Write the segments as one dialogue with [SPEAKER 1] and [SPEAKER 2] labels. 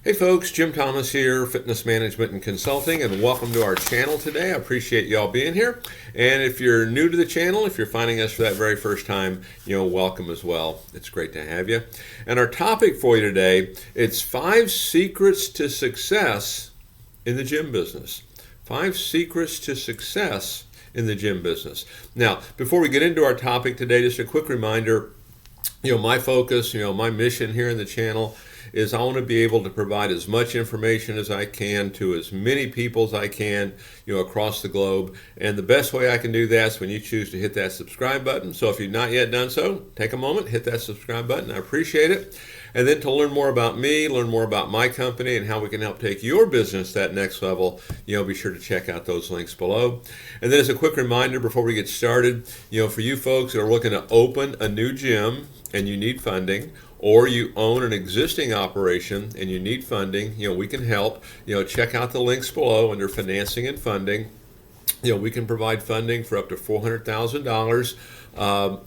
[SPEAKER 1] Hey folks, Jim Thomas here, Fitness Management and Consulting, and welcome to our channel today. I appreciate y'all being here. And if you're new to the channel, if you're finding us for that very first time, welcome as well. It's great to have you. And our topic for you today, it's 5 secrets to success in the gym business. 5 secrets to success in the gym business. Now, before we get into our topic today, just a quick reminder, my focus, my mission here in the channel is I want to be able to provide as much information as I can to as many people as I can, across the globe. And the best way I can do that is when you choose to hit that subscribe button. So if you've not yet done so, take a moment, hit that subscribe button. I appreciate it. And then to learn more about me, learn more about my company and how we can help take your business to that next level, be sure to check out those links below. And then as a quick reminder before we get started, for you folks that are looking to open a new gym and you need funding, or you own an existing operation and you need funding, we can help. Check out the links below under financing and funding. We can provide funding for up to $400,000,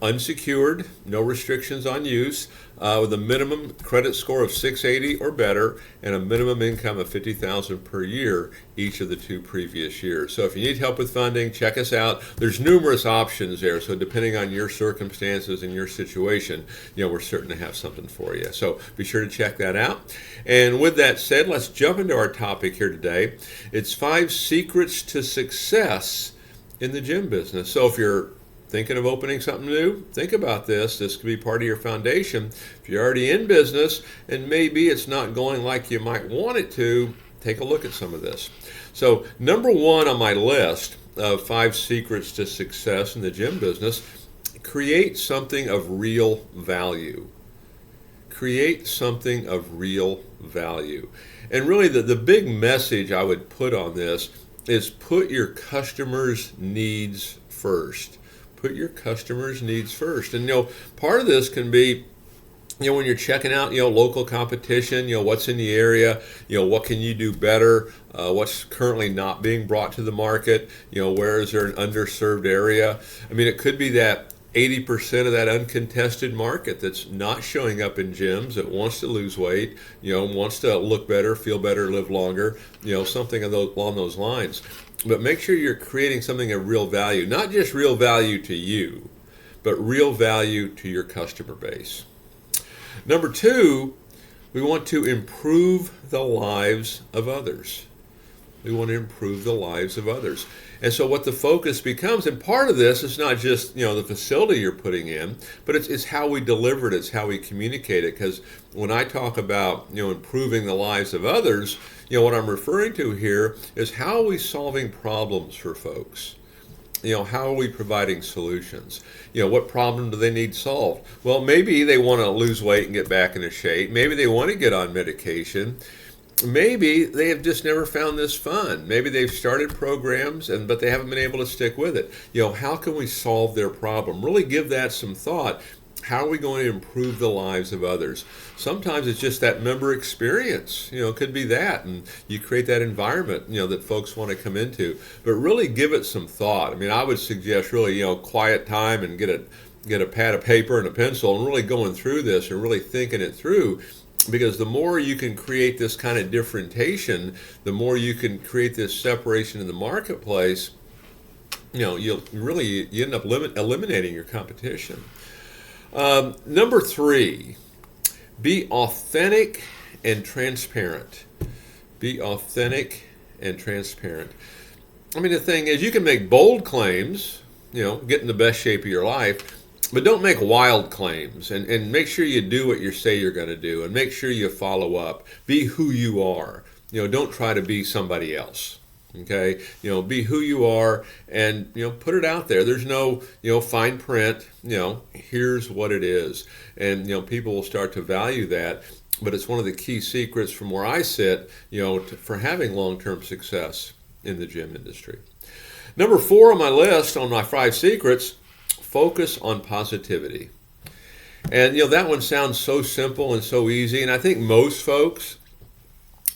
[SPEAKER 1] unsecured, no restrictions on use, with a minimum credit score of 680 or better, and a minimum income of $50,000 per year each of the 2 previous years. So if you need help with funding, check us out. There's numerous options there, so depending on your circumstances and your situation, we're certain to have something for you. So be sure to check that out. And with that said, let's jump into our topic here today. It's 5 secrets to success in the gym business. So if you're thinking of opening something new, think about this. This could be part of your foundation. If you're already in business and maybe it's not going like you might want it to, take a look at some of this. So number 1 on my list of 5 secrets to success in the gym business, create something of real value. Create something of real value. And really the big message I would put on this is put your customers' needs first. Put your customers' needs first. And part of this can be when you're checking out local competition, what's in the area, what can you do better, what's currently not being brought to the market, where is there an underserved area. I mean, it could be that 80% of that uncontested market that's not showing up in gyms, that wants to lose weight, wants to look better, feel better, live longer, something along those lines. But make sure you're creating something of real value, not just real value to you, but real value to your customer base. Number 2, we want to improve the lives of others. We want to improve the lives of others. And so what the focus becomes, and part of this is not just the facility you're putting in, but it's how we deliver it, it's how we communicate it. Because when I talk about improving the lives of others, what I'm referring to here is how are we solving problems for folks? How are we providing solutions? What problem do they need solved? Well, maybe they want to lose weight and get back into shape. Maybe they want to get on medication. Maybe they have just never found this fun. Maybe they've started programs, but they haven't been able to stick with it. How can we solve their problem? Really give that some thought. How are we going to improve the lives of others? Sometimes it's just that member experience. It could be that, and you create that environment, that folks want to come into. But really give it some thought. I mean, I would suggest really, quiet time and get a pad of paper and a pencil and really going through this and really thinking it through. Because the more you can create this kind of differentiation, the more you can create this separation in the marketplace, you end up eliminating your competition. Number 3, be authentic and transparent. Be authentic and transparent. I mean, the thing is, you can make bold claims, get in the best shape of your life, but don't make wild claims, and make sure you do what you say you're going to do, and make sure you follow up. Be who you are. Don't try to be somebody else. Okay, be who you are, and put it out there. There's no fine print. Here's what it is, and people will start to value that. But it's one of the key secrets from where I sit, for having long-term success in the gym industry. Number 4 on my list, on my 5 secrets, focus on positivity. And that one sounds so simple and so easy, and I think most folks,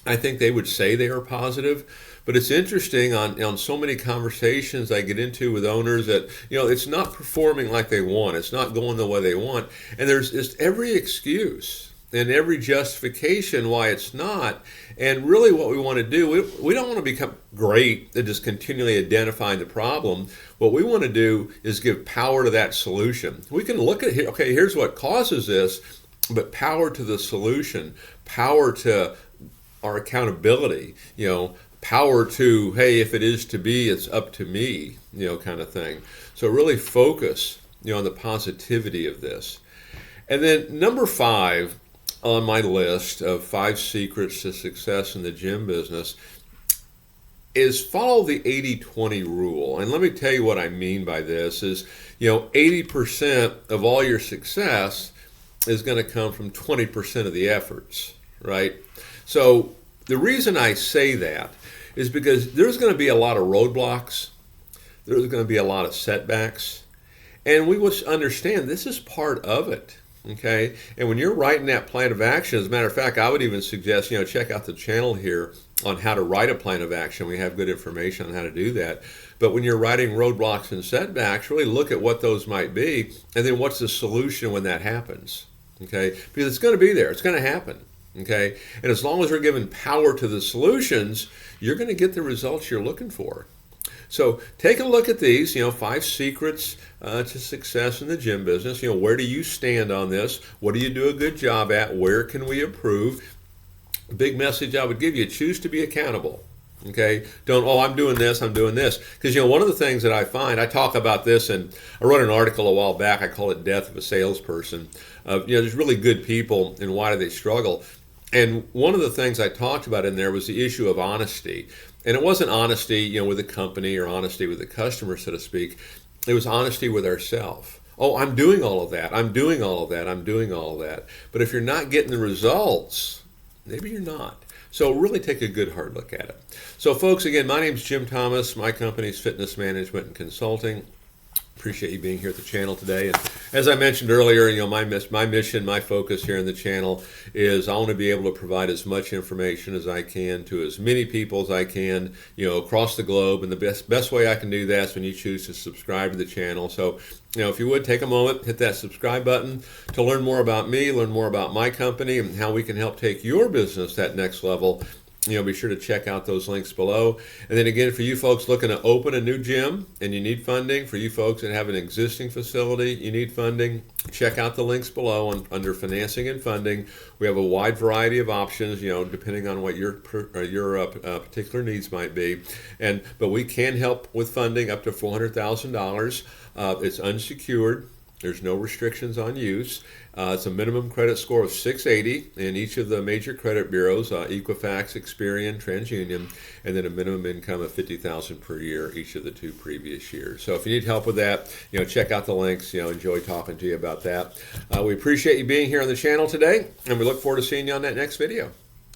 [SPEAKER 1] they would say they are positive. But it's interesting on so many conversations I get into with owners that, it's not performing like they want. It's not going the way they want. And there's just every excuse and every justification why it's not. And really what we want to do, we don't want to become great at just continually identifying the problem. What we want to do is give power to that solution. We can look at here, okay, here's what causes this, but power to the solution, power to our accountability, power to, hey, if it is to be, it's up to me, kind of thing. So really focus, on the positivity of this. And then number 5 on my list of 5 secrets to success in the gym business is follow the 80-20 rule. And let me tell you what I mean by this is, 80% of all your success is going to come from 20% of the efforts, right? So the reason I say that is because there's going to be a lot of roadblocks. There's going to be a lot of setbacks. And we must understand this is part of it, okay? And when you're writing that plan of action, as a matter of fact, I would even suggest, check out the channel here on how to write a plan of action. We have good information on how to do that. But when you're writing roadblocks and setbacks, really look at what those might be, and then what's the solution when that happens, okay? Because it's going to be there. It's going to happen, okay? And as long as we're giving power to the solutions, you're going to get the results you're looking for. So take a look at these, 5 secrets to success in the gym business. Where do you stand on this? What do you do a good job at? Where can we improve? Big message I would give you, choose to be accountable. Okay, don't, I'm doing this. Because, one of the things that I find, I talk about this, and I wrote an article a while back, I call it Death of a Salesperson. There's really good people, and why do they struggle? And one of the things I talked about in there was the issue of honesty. And it wasn't honesty, with the company or honesty with the customer, so to speak. It was honesty with ourselves. Oh, I'm doing all of that. But if you're not getting the results, maybe you're not. So really take a good hard look at it. So folks, again, my name's Jim Thomas. My company's Fitness Management and Consulting. Appreciate you being here at the channel today. And as I mentioned earlier, my mission, my focus here in the channel is I want to be able to provide as much information as I can to as many people as I can, across the globe. And the best way I can do that is when you choose to subscribe to the channel. So, if you would take a moment, hit that subscribe button to learn more about me, learn more about my company, and how we can help take your business that next level. Be sure to check out those links below. And then again, for you folks looking to open a new gym and you need funding, for you folks that have an existing facility, you need funding, check out the links below under financing and funding. We have a wide variety of options, depending on what your particular needs might be. But we can help with funding up to $400,000. It's unsecured. There's no restrictions on use. It's a minimum credit score of 680 in each of the major credit bureaus, Equifax, Experian, TransUnion, and then a minimum income of $50,000 per year each of the 2 previous years. So if you need help with that, check out the links. Enjoy talking to you about that. We appreciate you being here on the channel today, and we look forward to seeing you on that next video.